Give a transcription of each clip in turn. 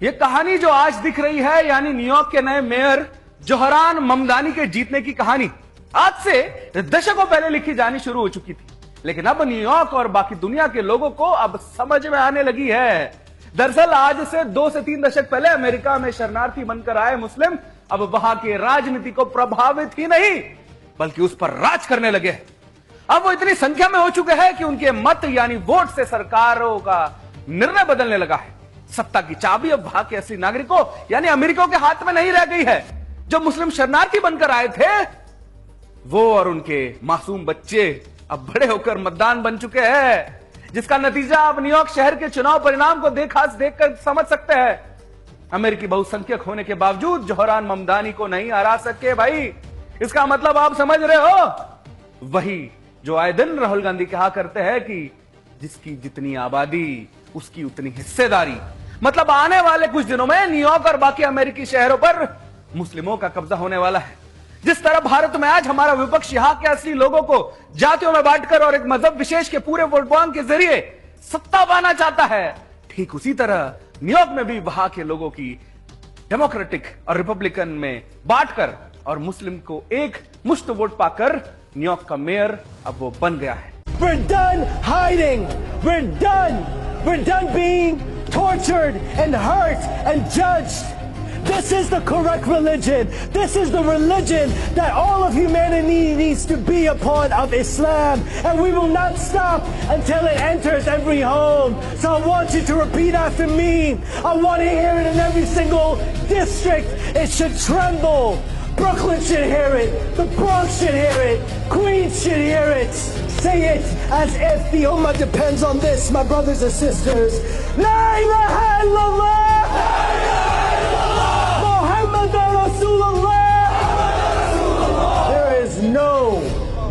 ये कहानी जो आज दिख रही है, यानी न्यूयॉर्क के नए मेयर जोहरान ममदानी के जीतने की कहानी आज से दशकों पहले लिखी जानी शुरू हो चुकी थी, लेकिन अब न्यूयॉर्क और बाकी दुनिया के लोगों को अब समझ में आने लगी है। दरअसल आज से 2 से 3 दशक पहले अमेरिका में शरणार्थी बनकर आए मुस्लिम अब वहां के राजनीति को प्रभावित ही नहीं बल्कि उस पर राज करने लगे हैं। अब वो इतनी संख्या में हो चुके हैं कि उनके मत यानी वोट से सरकारों का निर्णय बदलने लगा है। सत्ता की चाबी अब वहां के असली नागरिकों यानी अमेरिकियों के हाथ में नहीं रह गई है। जो मुस्लिम शरणार्थी बनकर आए थे वो और उनके मासूम बच्चे अब बड़े होकर मतदान बन चुके हैं, जिसका नतीजा आप न्यूयॉर्क शहर के चुनाव परिणाम को देखकर समझ सकते हैं। अमेरिकी बहुसंख्यक होने के बावजूद जोहरान ममदानी को नहीं हरा सके भाई। इसका मतलब आप समझ रहे हो, वही जो आए दिन राहुल गांधी कहा करते हैं कि जिसकी जितनी आबादी उसकी उतनी हिस्सेदारी। मतलब आने वाले कुछ दिनों में न्यूयॉर्क और बाकी अमेरिकी शहरों पर मुस्लिमों का कब्जा होने वाला है। जिस तरह भारत में आज हमारा विपक्ष यहां के असली लोगों को जातियों में बांटकर और एक मजहब विशेष के पूरे वोट बैंक के जरिए सत्ता पाना चाहता है, ठीक उसी तरह न्यूयॉर्क में भी वहां के लोगों की डेमोक्रेटिक और रिपब्लिकन में बांटकर और मुस्लिम को एक मुश्त वोट पाकर न्यूयॉर्क का मेयर अब वो बन गया है। We're done hiding. We're done. We're done being tortured and hurt and judged. This is the correct religion. This is the religion that all of humanity needs to be upon, of Islam. And we will not stop until it enters every home. So I want you to repeat after me. I want to hear it in every single district. It should tremble. Brooklyn should hear it. The Bronx should hear it. Queens should hear it. Say it as if the Ummah depends on this, my brothers and sisters. La ilaha illallah! Muhammadur Rasulullah! There is no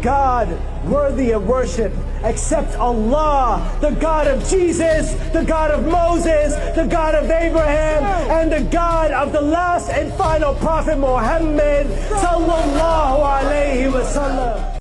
God worthy of worship except Allah, the God of Jesus, the God of Moses, the God of Abraham, and the God of the last and final prophet Muhammad sallallahu alayhi wa sallam.